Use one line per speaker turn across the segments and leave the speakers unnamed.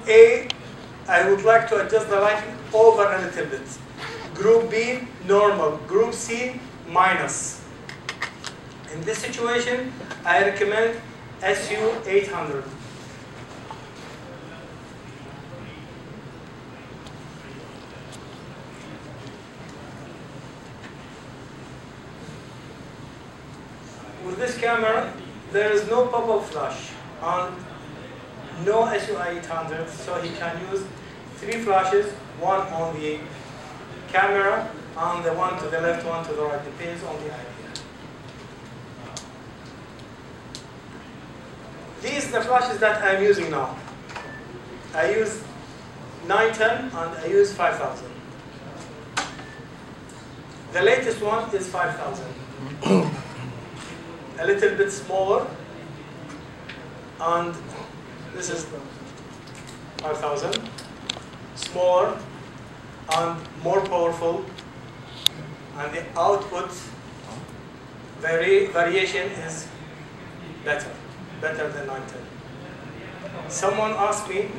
Group A, I would like to adjust the lighting over a little bit. Group B, normal. Group C, minus. In this situation, I recommend SU 800. With this camera, there is no pop-up flash and no SU 800, so he can use 3 flashes, one on the camera and the one to the left, one to the right, depends on the idea. These are the flashes that I'm using now. I use 910 and I use 5000. The latest one is 5000. A little bit smaller, and this is 5000. Smaller and more powerful, and the output variation is better than 910. Someone asked me,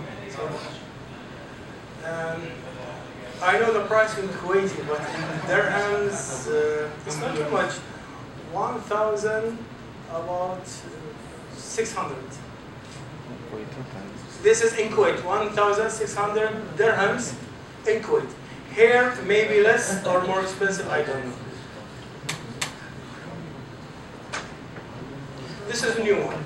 I know the price in Kuwaiti, but in dirhams, it's not too much. 1,000, about 600. This is in Kuwait, 1,600 dirhams in Kuwait. Here, maybe less or more expensive, I don't know. This is a new one.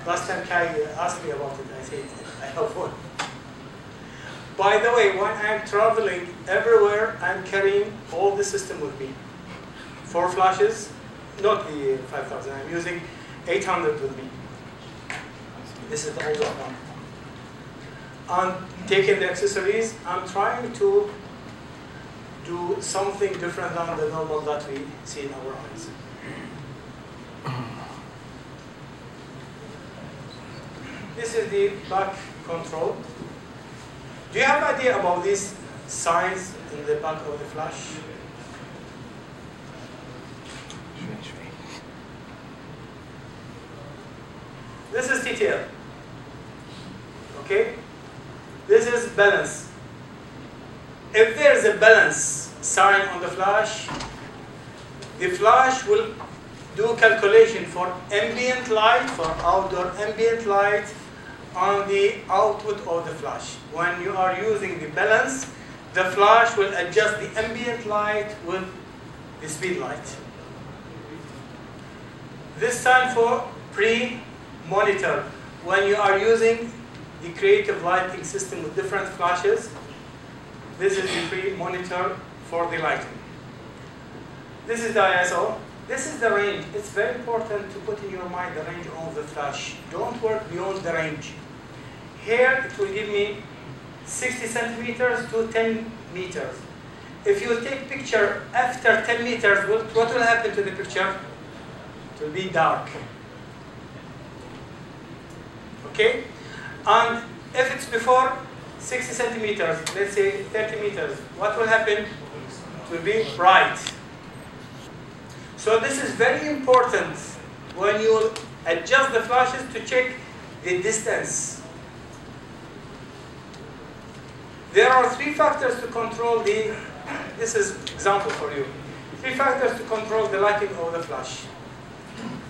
Last time Kai asked me about it, I said, I have one. By the way, when I'm traveling everywhere, I'm carrying all the system with me. 4 flashes, not the 5000, I'm using 800 with me. This is the older one. And taking the accessories, I'm trying to do something different than the normal that we see in our eyes. This is the back control. Do you have an idea about this size in the back of the flash? This is TTL. Okay? This is balance. If there is a balance sign on the flash will do calculation for ambient light, for outdoor ambient light on the output of the flash. When you are using the balance, the flash will adjust the ambient light with the speed light. This time for pre-monitor. When you are using the creative lighting system with different flashes, this is the pre-monitor for the lighting. This is the ISO. This is the range. It's very important to put in your mind the range of the flash. Don't work beyond the range. Here it will give me 60 centimeters to 10 meters. If you take picture after 10 meters, what will happen to the picture? It will be dark. Okay? And if it's before 60 centimeters, let's say 30 meters, what will happen? It will be bright. So this is very important when you adjust the flashes to check the distance. There are 3 factors to control the, this is example for you. 3 factors to control the lighting of the flash.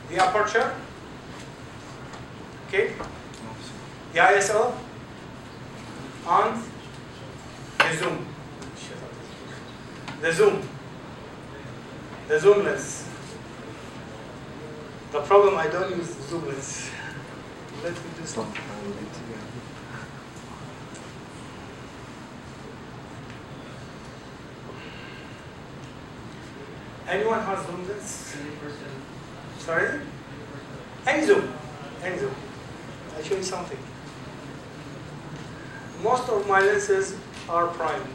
The aperture, okay, the ISO, and the zoom. The zoom lens. The problem, I don't use the zoom lens. Let me do something. Anyone has zoom lens? Sorry? Any zoom. Any zoom. I'll show you something. Most of my lenses are prime.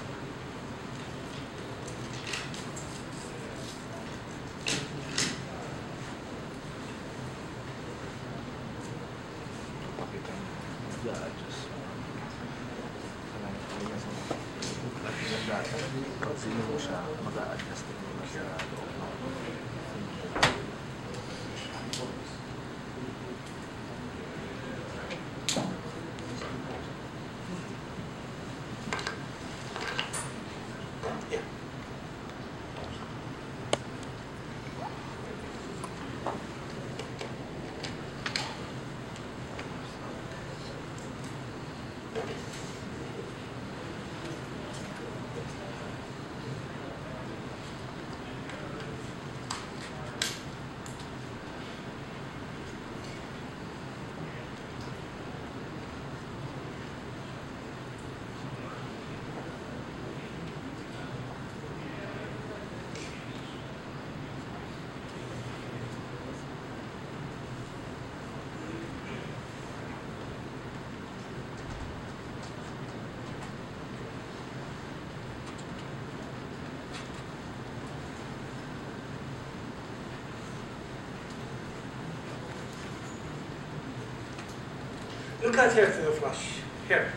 Look at here to the flash. Here.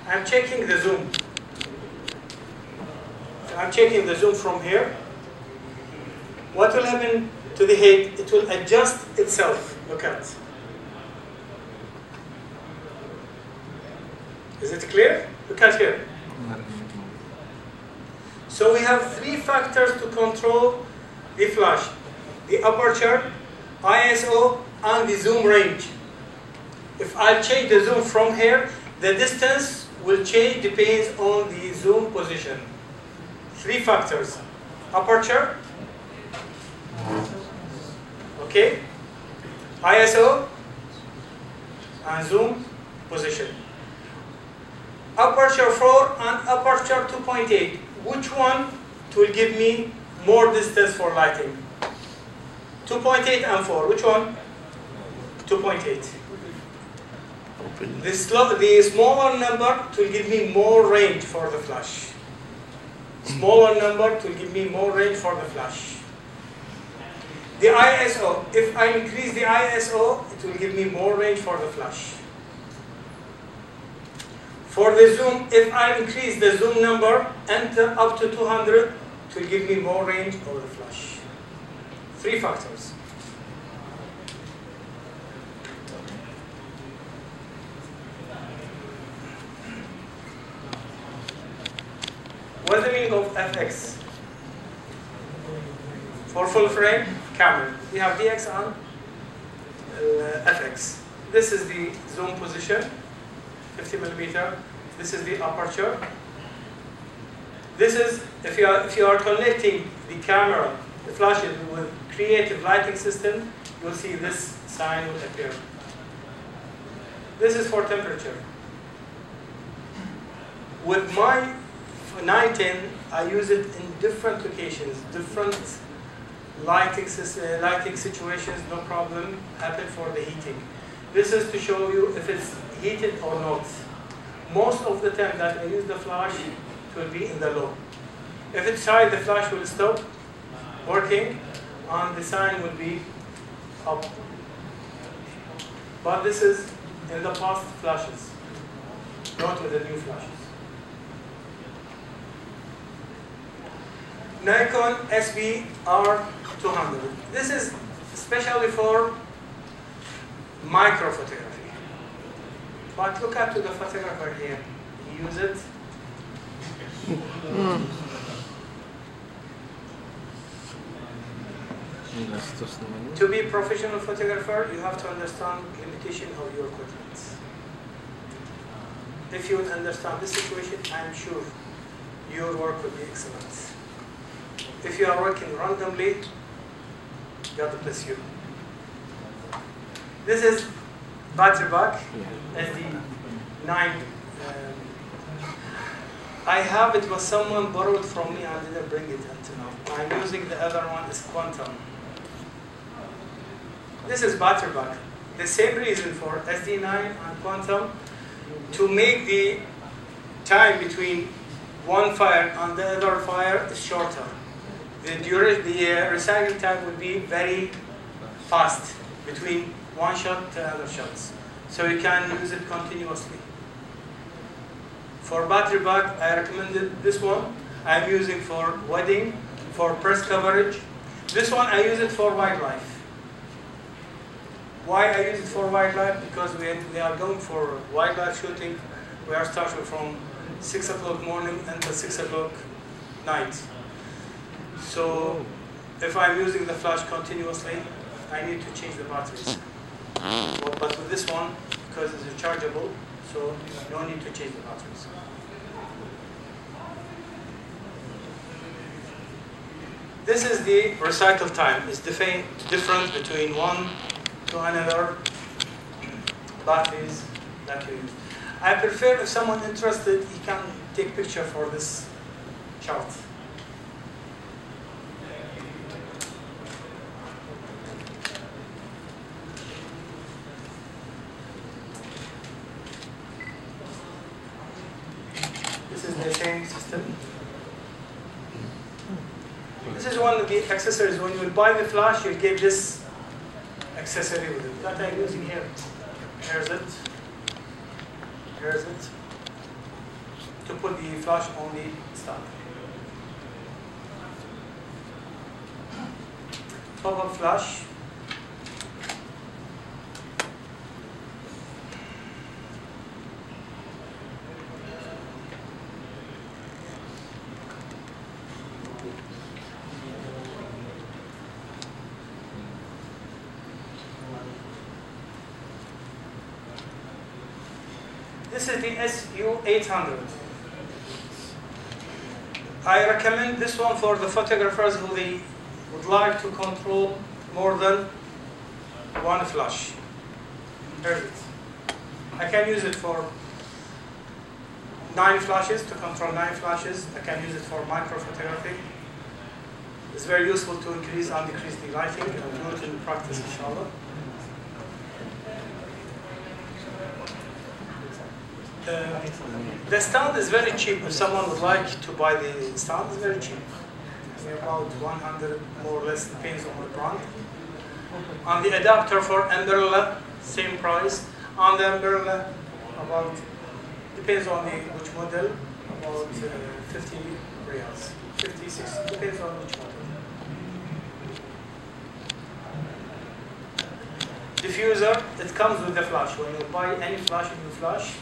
I'm checking the zoom. So I'm checking the zoom from here. What will happen to the head? It will adjust itself. Look at it. Is it clear? Look at here. So we have three factors to control the flash. The aperture, ISO, and the zoom range. If I change the zoom from here, the distance will change depends on the zoom position. Three factors. Aperture, okay, ISO, and zoom position. Aperture 4 and aperture 2.8. Which one will give me more distance for lighting? 2.8 and 4. Which one? 2.8. The smaller number will give me more range for the flash. Smaller number will give me more range for the flash. The ISO, if I increase the ISO, it will give me more range for the flash. For the zoom, if I increase the zoom number, enter up to 200, it will give me more range for the flash. Three factors. What's the meaning of FX? For full frame camera, we have DX and FX. This is the zoom position, 50 millimeter. This is the aperture. This is if you are connecting the camera, the flashes with creative lighting system, you'll see this sign will appear. This is for temperature. With my 910, I use it in different locations, different lighting situations, no problem, happen for the heating. This is to show you if it's heated or not. Most of the time that I use the flash, it will be in the low. If it's high, the flash will stop working and the sign will be up. But this is in the past flashes, not with the new flashes. Nikon SB-R200. This is especially for micro photography. But look at the photographer here. He uses it. To be a professional photographer, you have to understand the limitation of your equipment. If you would understand this situation, I am sure your work will be excellent. If you are working randomly, God bless you. This is battery pack, SD9. I have it, but someone borrowed from me and didn't bring it until now. I'm using the other one, is Quantum. This is battery pack. The same reason for SD9 and Quantum, to make the time between one fire and the other fire is shorter. The recycling time would be very fast between one shot to other shots. So you can use it continuously. For battery pack, I recommended this one. I'm using for wedding, for press coverage. This one I use it for wildlife. Why I use it for wildlife? Because we are going for wildlife shooting. We are starting from 6 o'clock morning until 6 o'clock night. So if I'm using the flash continuously, I need to change the batteries. But with this one, because it's rechargeable, So no need to change the batteries. This is the recycle time. It's the difference between one to another batteries that you use. I prefer, if someone interested, he can take picture for this chart. This is the same system. This is one of the accessories. When you buy the flash, you get this accessory with it. That I'm using here. Here's it. Here's it. To put the flash on the stand. Pop-up flash. This is the SU800. I recommend this one for the photographers who they would like to control more than one flash. Here's it. I can use it for 9 flashes, to control 9 flashes. I can use it for micro photography. It's very useful to increase and decrease the lighting. I'll do it in practice, inshallah. The stand is very cheap. If someone would like to buy the stand, it's very cheap. It's about 100, more or less, depends on the brand. On the adapter for umbrella, same price. On the umbrella, about, depends on which model, about 50 riyals, 50, 60, depends on which model. Diffuser, it comes with the flash. When you buy any flash, new flash,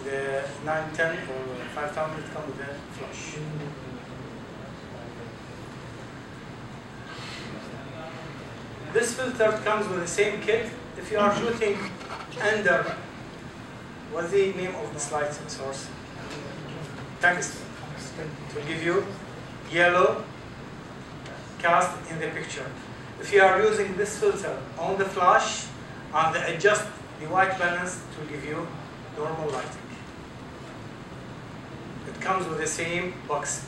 the 910 or 5000, it comes with a flash. This filter comes with the same kit. If you are shooting under, what's the name of this light source? Tungsten. To give you yellow cast in the picture. If you are using this filter on the flash and adjust the white balance to give you normal lighting. It comes with the same box.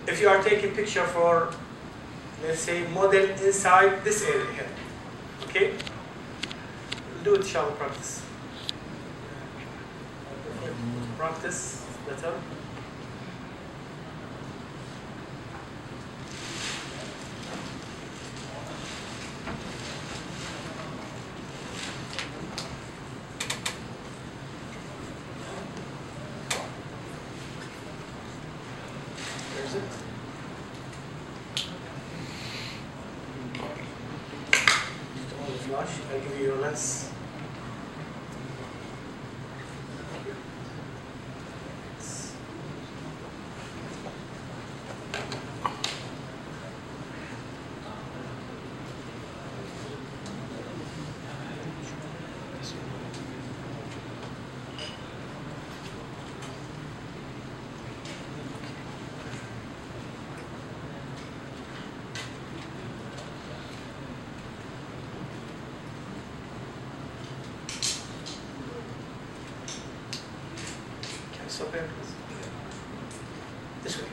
If you are taking picture for, let's say, model inside this area here, okay? We'll do it, shall we practice? Practice better. I'll give you your lens. So here, this way.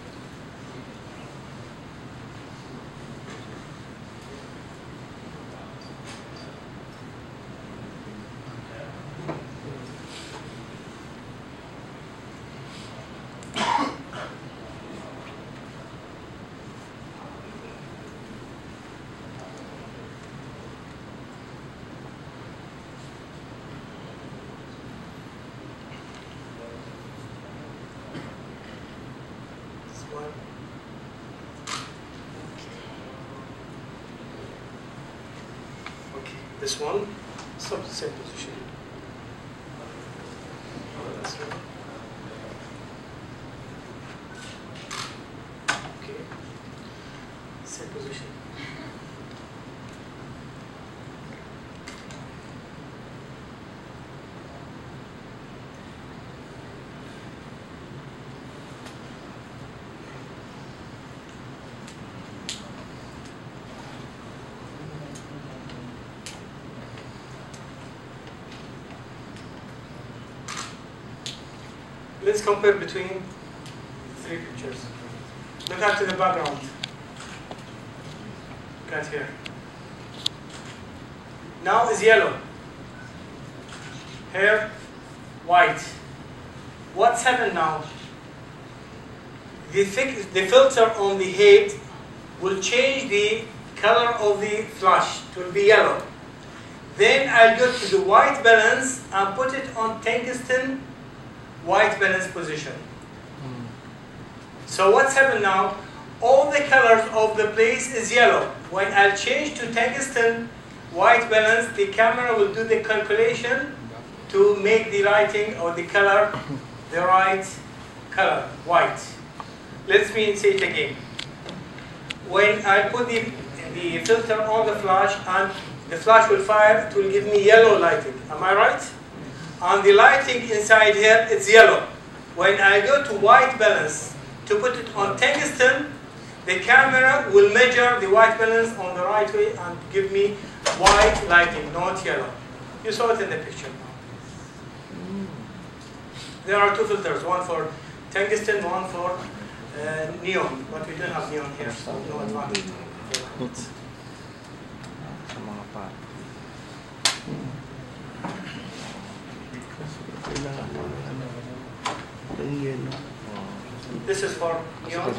This one, same position. Okay, same position. Let's compare between three pictures. Look at the background. Look at here. Now is yellow. Here, white. What's happened now? The filter on the head will change the color of the flash. It will be yellow. Then I'll go to the white balance and put it on tungsten white balance position. So what's happened now? All the colors of the place is yellow. When I'll change to tungsten white balance, the camera will do the calculation to make the lighting or the color the right color, white. Let me say it again. When I put the filter on the flash and the flash will fire, it will give me yellow lighting. Am I right? And the lighting inside here, it's yellow. When I go to white balance to put it on tungsten, the camera will measure the white balance on the right way and give me white lighting, not yellow. You saw it in the picture. There are two filters, one for tungsten, one for neon, but we don't have neon here, so no advantage. This is for neon.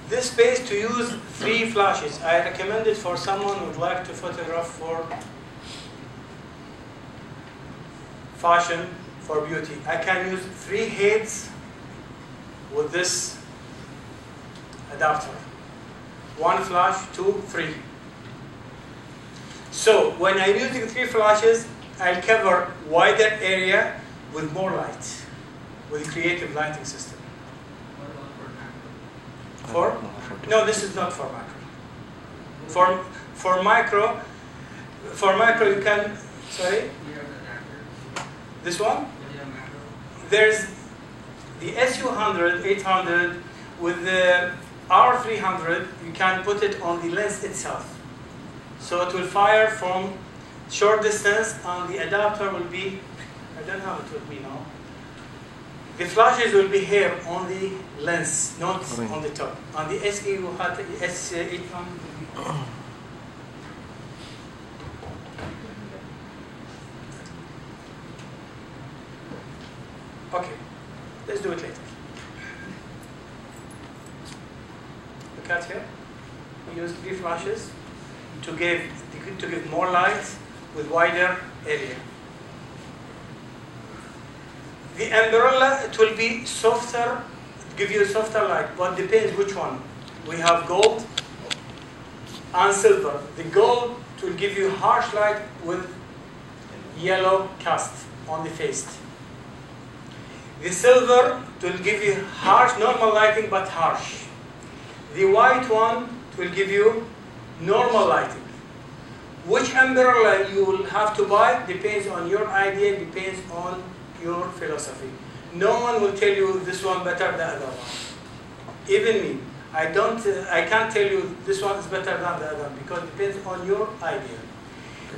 This pays to use 3 flashes. I recommend it for someone who would like to photograph for fashion, for beauty. I can use 3 heads with this adapter. 1 flash, 2, 3. So when I'm using 3 flashes, I'll cover wider area with more light, with a creative lighting system. No, this is not for macro. For macro you can, sorry? This one? There's the SU100, 800, with the R300, you can put it on the lens itself. So it will fire from short distance and the adapter will be, I don't have it with me now. The flashes will be here on the lens, not on the top. On the S800 Okay, let's do it later. Look at here. We use 3 flashes to give more light with wider area. The umbrella, it will be softer, give you a softer light, but depends which one. We have gold and silver. The gold will give you harsh light with yellow cast on the face. The silver will give you harsh, normal lighting, but harsh. The white one will give you normal lighting. Which umbrella you will have to buy depends on your idea, depends on your philosophy. No one will tell you this one better than the other one. Even me, I can't tell you this one is better than the other because it depends on your idea.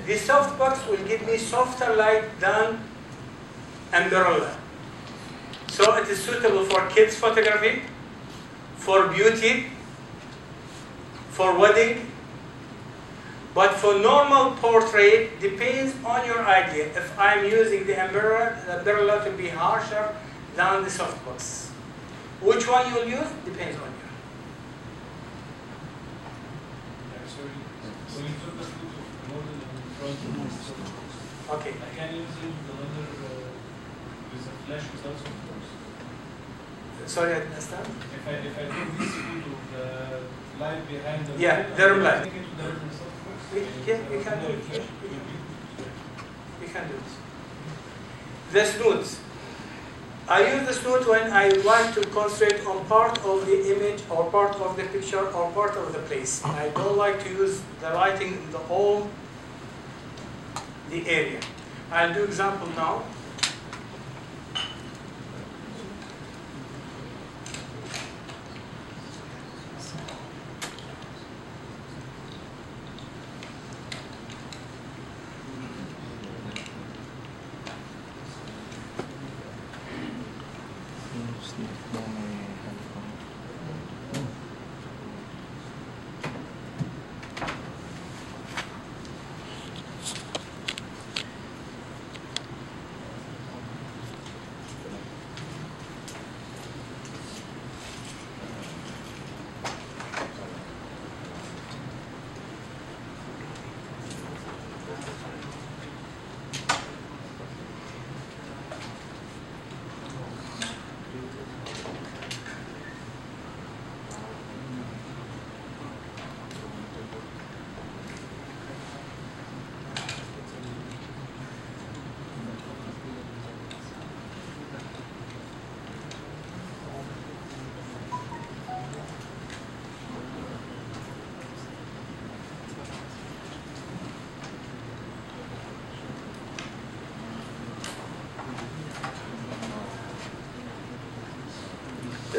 The softbox will give me softer light than umbrella. So it is suitable for kids photography, for beauty, for wedding, but for normal portrait, depends on your idea. If I'm using the umbrella to be harsher than the softbox. Which one you will use depends on you.
So you took the photo of the model in front of the softbox.
Okay.
I can use the model with a flash without softbox.
Sorry, I didn't understand.
If I take this photo of the light behind the
they're light.
take it to the softbox.
You can do it. You can do it. The snoots. I use the snoot when I want to concentrate on part of the image or part of the picture or part of the place. I don't like to use the lighting in the whole the area. I'll do example now.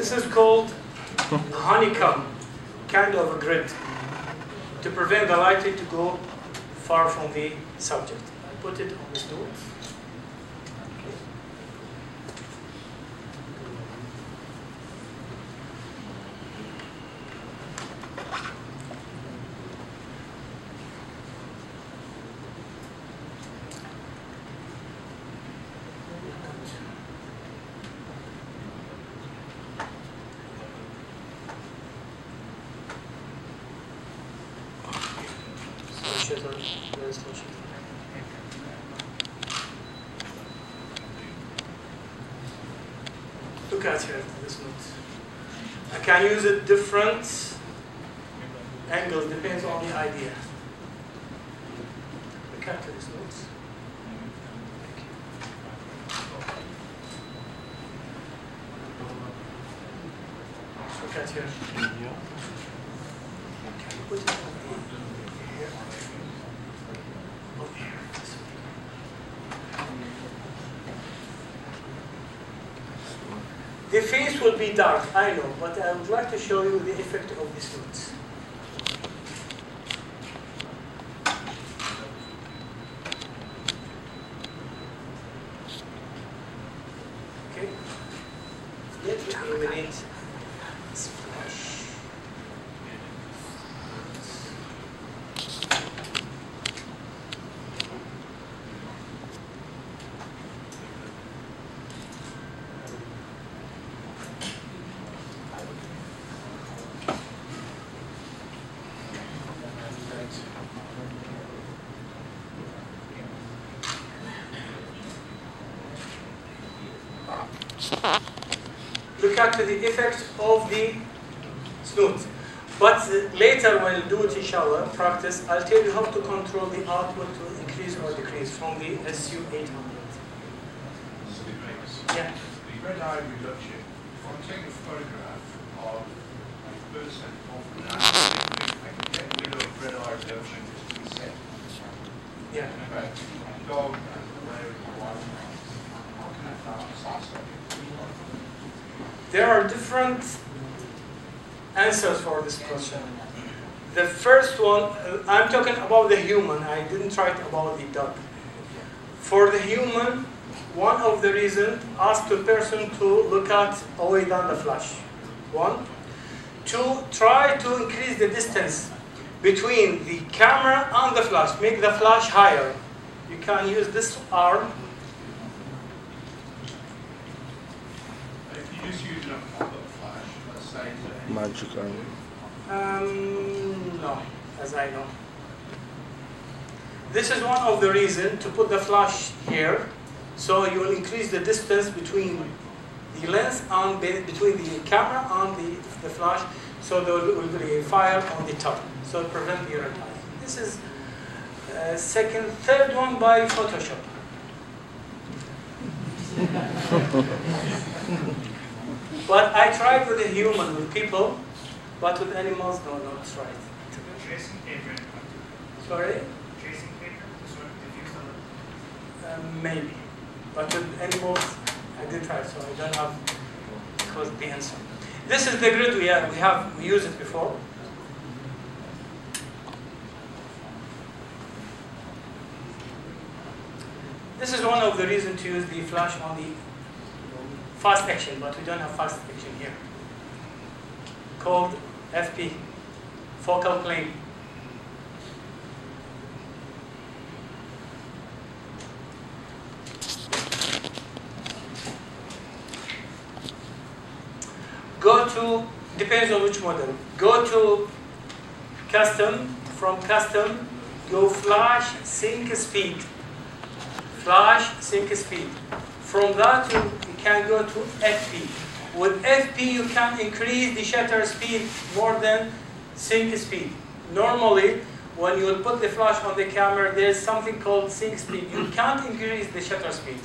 This is called honeycomb, kind of a grid, to prevent the lighting to go far from the subject. I put it on this note. Look at here, this note. I can use it different angles, depends on the idea. Look at this note. Look at here. Can you put it on here? Over here. The face will be dark, I know, but I would like to show you the effect of these notes. Okay, let me eliminate this flash. Look at the effect of the snoot. But later when you do it inshallah, practice, I'll tell you how to control the output to increase or decrease from the SU800. Yeah.
The red eye reduction, if I'm taking a photograph of a person over an I can get rid of red eye reduction just to be safe.
Yeah.
But dog and whatever you want, how can I balance this?
There are different answers for this question. The first one, I'm talking about the human. I didn't write about the dog. For the human, one of the reasons, ask the person to look at away than the flash. One. Two, try to increase the distance between the camera and the flash. Make the flash higher. You can use this arm.
If you just use a pop-up flash, let's say to
Magic
No, as I know. This is one of the reasons to put the flash here, so you will increase the distance between the lens and between the camera and the flash, so there will be a fire on the top, so prevent the red eye. This is third one by Photoshop. But I tried with a human, with people, but with animals, no, not tried.
Tracing paper.
Sorry?
Tracing paper to sort of diffuse the
Maybe. But with animals, I did try, so I don't have the answer. This is the grid we used it before. This is one of the reasons to use the flash on the fast action, but we don't have fast action here. Called FP, focal plane. Go to, depends on which model. Go to custom, from custom, go flash sync speed. Flash sync speed. From that you can go to FP. With FP you can increase the shutter speed more than sync speed. Normally, when you put the flash on the camera, there is something called sync speed. You can't increase the shutter speed.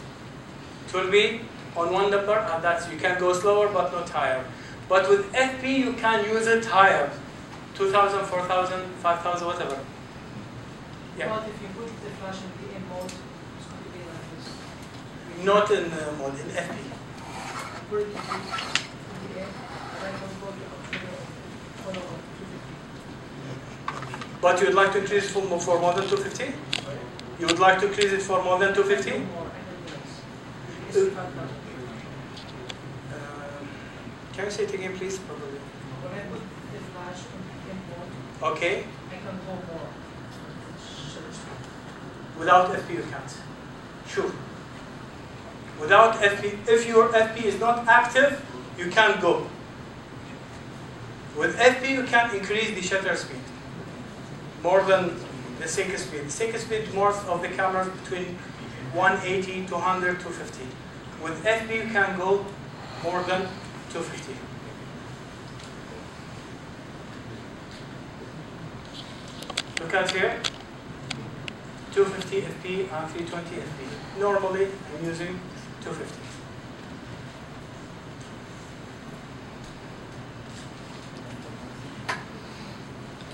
It will be on one number, and that's, you can go slower but not higher. But with FP you can use it higher, 2,000, 4,000, 5,000, whatever. Yeah.
But if you put the flash in the M mode, it's going to be like this.
Not in mode, in FP.
Put it in the for the Aperture for the 250.
But you would like to increase it for more than 250? You would like to increase it for more than 250?
More, I don't know. It's 5,000.
Can you say it again, please? Probably.
When I put the flash on the import,
Okay.
I can go more. Shutter speed.
Without FP you can't. Sure. Without FP, if your FP is not active, you can't go. With FP you can increase the shutter speed more than the sync speed. The sync speed most of the cameras between 180, 200, 250. With FP you can go more than 250. Look at here. 250 FP and 320 FP. Normally, I'm using 250.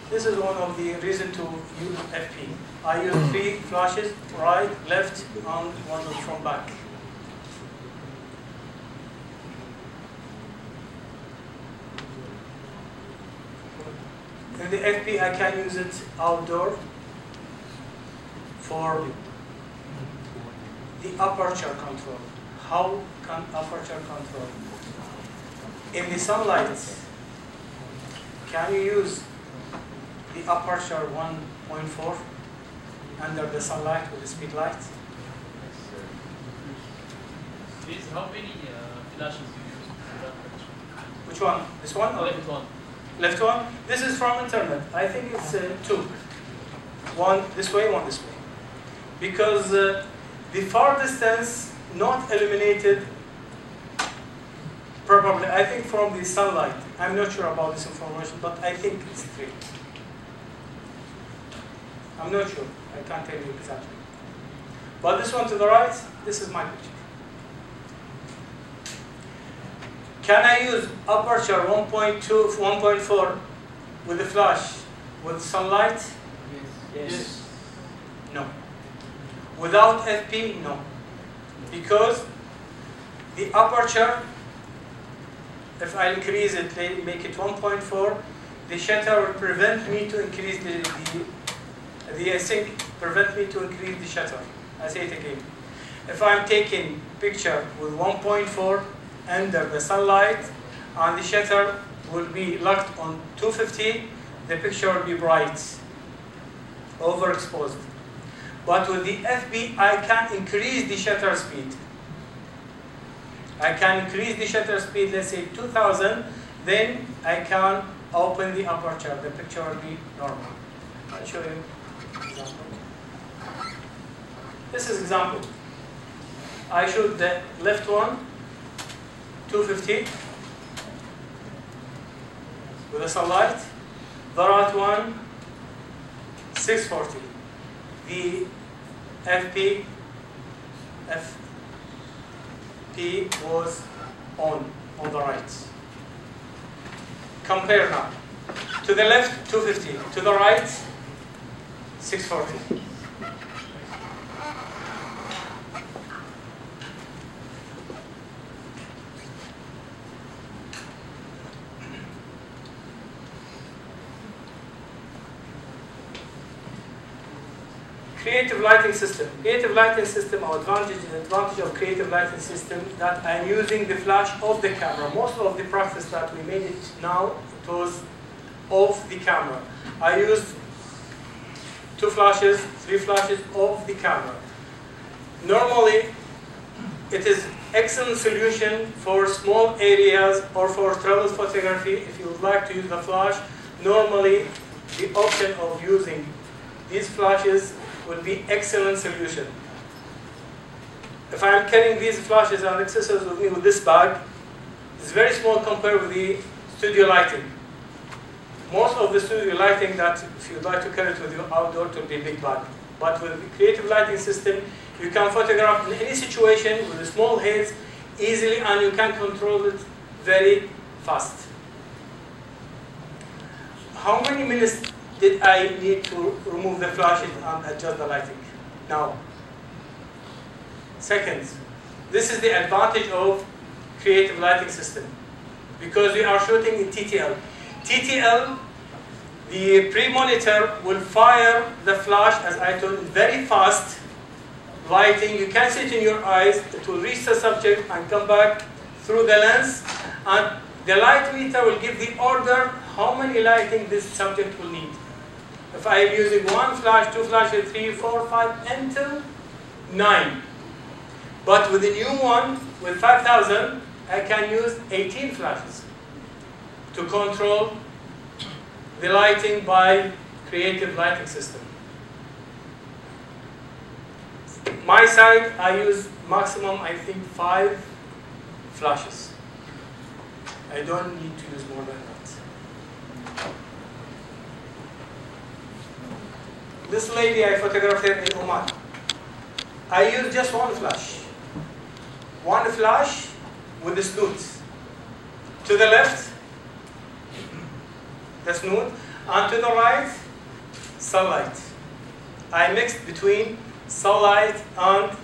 This is one of the reasons to use FP. I use 3 flashes, right, left, and one from back. In the FP, I can use it outdoor for the aperture control. How can aperture control? In the sunlight, can you use the aperture 1.4 under the sunlight with the speed light?
Please, how many flashes do you use for that picture?
Which one? This one? Or
Left one.
left one? This is from internet. I think it's 2. One this way, one this way. Because the far distance not illuminated, probably, I think from the sunlight. I'm not sure about this information, but I think it's 3. I'm not sure. I can't tell you exactly. But this one to the right, this is my picture. Can I use aperture 1.2, 1.4 with the flash with sunlight?
Yes.
No. Without FP, no. Because the aperture, if I increase it, make it 1.4, the shutter will prevent me to increase the sync, prevent me to increase the shutter. I say it again. If I'm taking picture with 1.4 under the sunlight and the shutter will be locked on 250, the picture will be bright, overexposed. But with the FP, I can increase the shutter speed. I can increase the shutter speed, let's say 2000, then I can open the aperture. The picture will be normal. I'll show you an example. This is example. I shoot the left one, 250 with the sunlight. The right one, 640. The FP was on the right. Compare now. To the left, 250. To the right, 640. Creative lighting system. Creative lighting system, our advantage of creative lighting system that I'm using the flash of the camera. Most of the practice that we made it now, it was off the camera. I used 2 flashes, 3 flashes off the camera. Normally, it is excellent solution for small areas or for travel photography. If you would like to use the flash, normally the option of using these flashes will be excellent solution. If I'm carrying these flashes and accessories with me with this bag, it's very small compared with the studio lighting. Most of the studio lighting that if you'd like to carry it with you outdoor, it will be a big bag. But with the creative lighting system, you can photograph in any situation with the small heads easily and you can control it very fast. How many minutes did I need to remove the flashes and adjust the lighting? Now, seconds. This is the advantage of creative lighting system. because we are shooting in TTL. TTL, the pre-monitor will fire the flash, as I told you, very fast lighting. You can see it in your eyes. It will reach the subject and come back through the lens, and the light meter will give the order how many lighting this subject will need. If I am using 1 flash, 2 flashes, 3, 4, 5, until 9. But with the new one, with 5000, I can use 18 flashes to control the lighting by creative lighting system. My side, I use maximum, I think, 5 flashes. I don't need to use more than that. This lady, I photographed her in Oman. I use just 1 flash. 1 flash with the snoot. To the left, the snoot, and to the right, sunlight. I mixed between sunlight and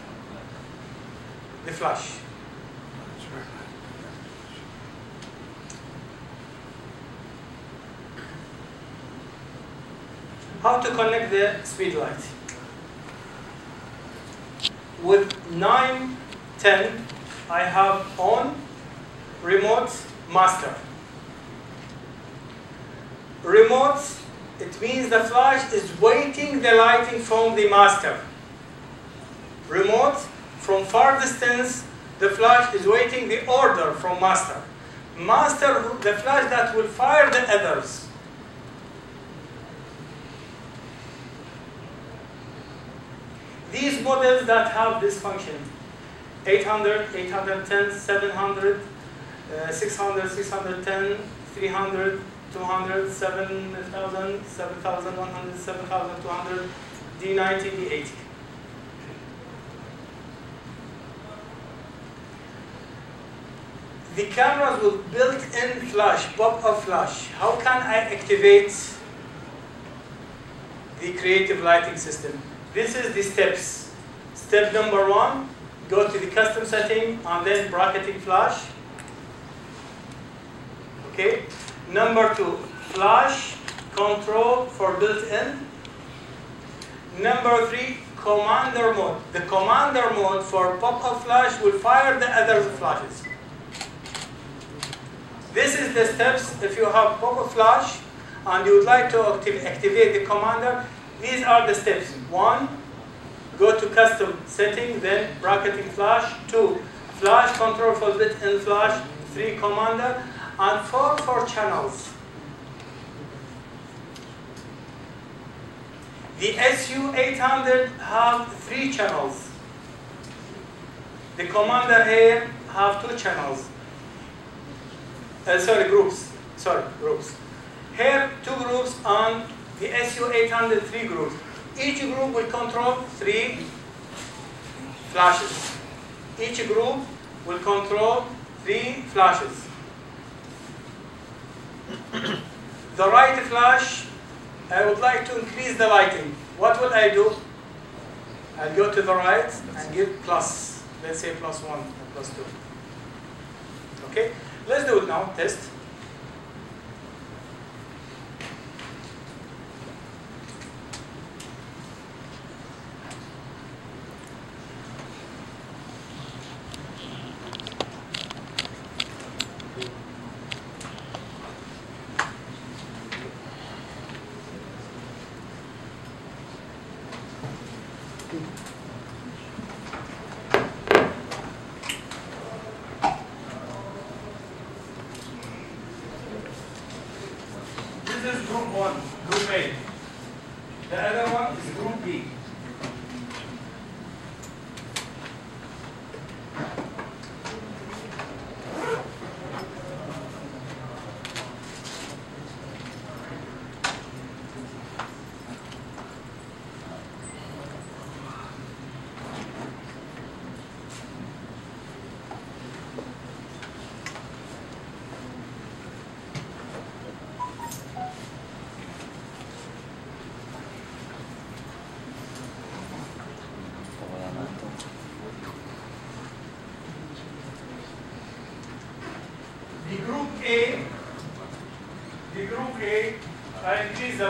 the flash. How to connect the speed light? With 910, I have on, remote, master. Remote, it means the flash is waiting the lighting from the master. Remote, from far distance, the flash is waiting the order from master. Master, the flash that will fire the others. These models that have this function, 800, 810, 700, 600, 610, 300, 200, 7,000, 7,100, 7,200, D90, D80. The cameras with built-in flash, pop-up flash. How can I activate the creative lighting system? This is the steps. Step number 1, go to the custom setting and then bracketing flash. Okay. Number 2, flash control for built-in. Number 3, commander mode. The commander mode for pop-up flash will fire the other flashes. This is the steps if you have pop-up flash and you would like to activate the commander. These are the steps. 1, go to custom setting, then bracketing flash. 2, flash control for built-in flash. 3, commander. And 4 for channels. The SU800 have 3 channels. The commander here have 2 channels. Groups. Groups. Here 2 groups and the SU800 3 groups. Each group will control 3 flashes. Each group will control 3 flashes. The right flash, I would like to increase the lighting. What will I do? I'll go to the right and give plus. Let's say +1 or +2. Okay? Let's do it now. Test. This is group 1, group A. The other one is group B.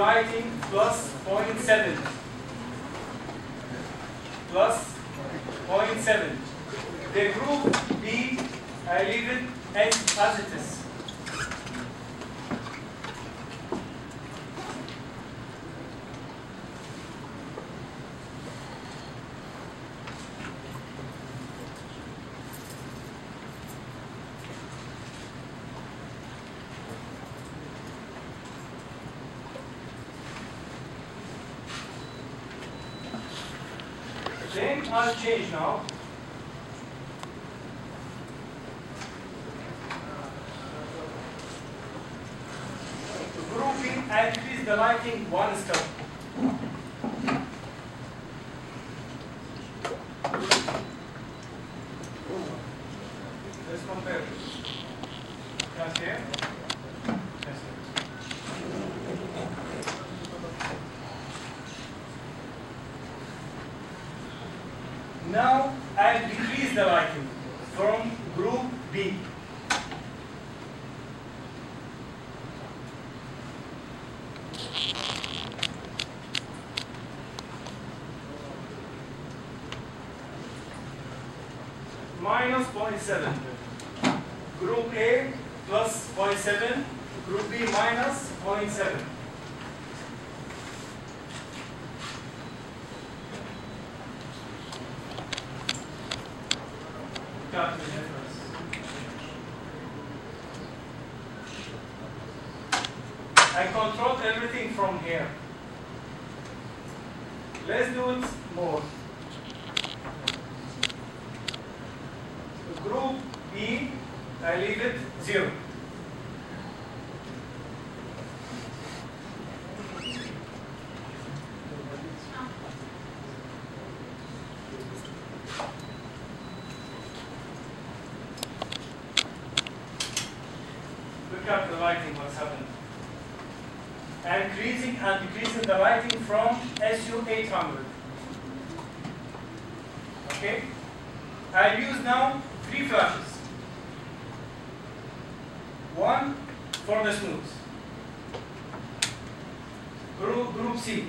lighting plus 0.7. Plus 0.7. The group B, I leave it as it is. Then I'll change now. Grouping and increase the lighting one step. Let's compare. Can see it? Now I'll decrease the lighting from group B. Minus 0.7. Group A plus 0.7. Group B minus 0.7. Got the difference. I controlled everything from here. Let's do it more. Group B, I leave it 0. Look at the lighting, what's happened. I'm increasing and decreasing the lighting from SU 800. Okay? I'll use now 3 flashes. One for the smooth. Group C.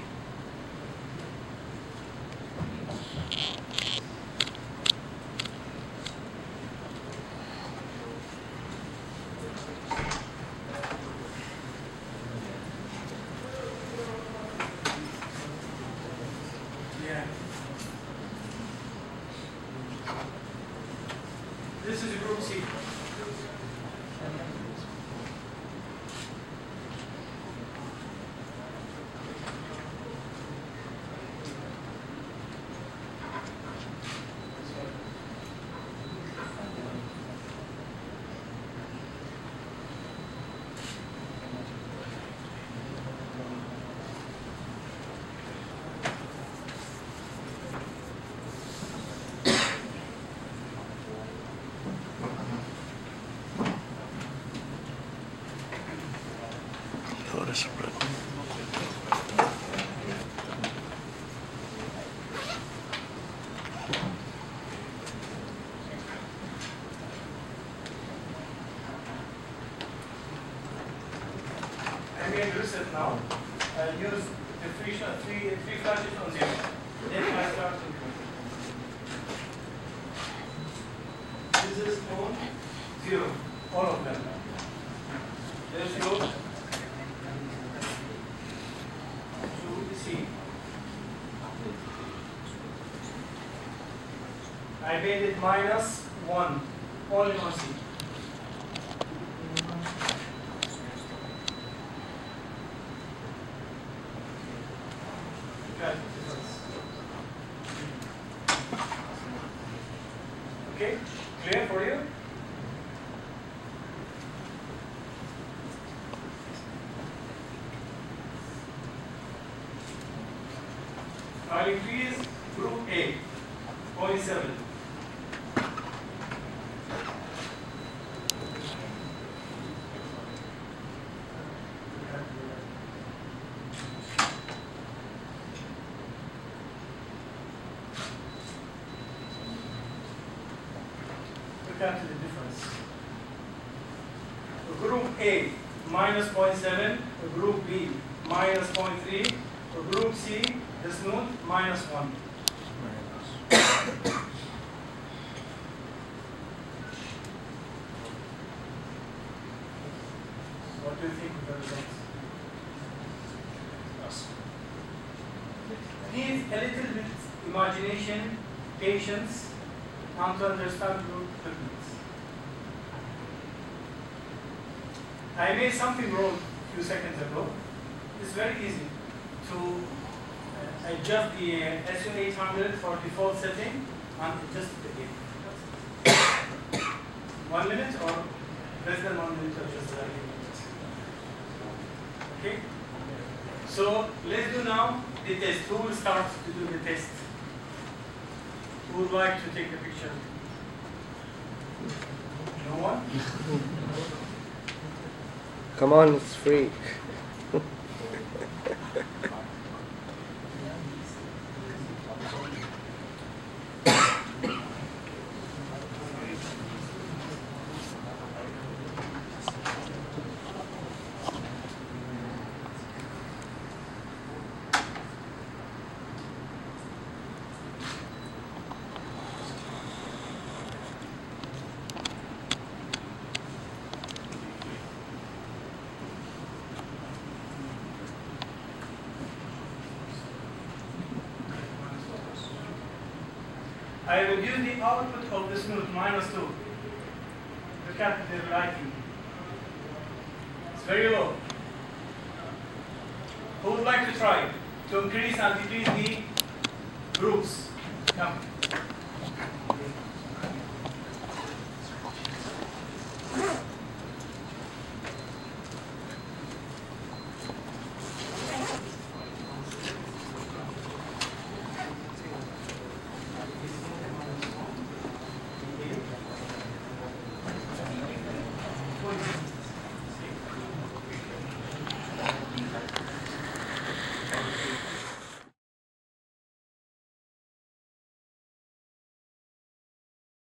Yeah. This is group C. I'm going to reset now. I'll use the three flashes on 0. Then I start to this is on 0. All of them. Let's go to C. I made it minus 1. Only on C. Okay, clear for you? I'll increase group A, 0.7. Look at the difference. Group A minus 0.7, group B minus 0.3, or group C, the smooth, minus 1. What do you think of the results? Needs a little bit imagination, patience, and to understand group techniques. I made something wrong a few seconds ago. It's very easy to adjust the SU800 for default setting and adjust it again. 1 minute or less than 1 minute to adjust it again. Okay? So let's do now the test. Who will start to do the test? Who would like to take the picture? No one?
Come on, it's free.
I will use the output of the smooth, minus 2. Look at the lighting. It's very low. Who would like to try to increase and decrease the groups? Come.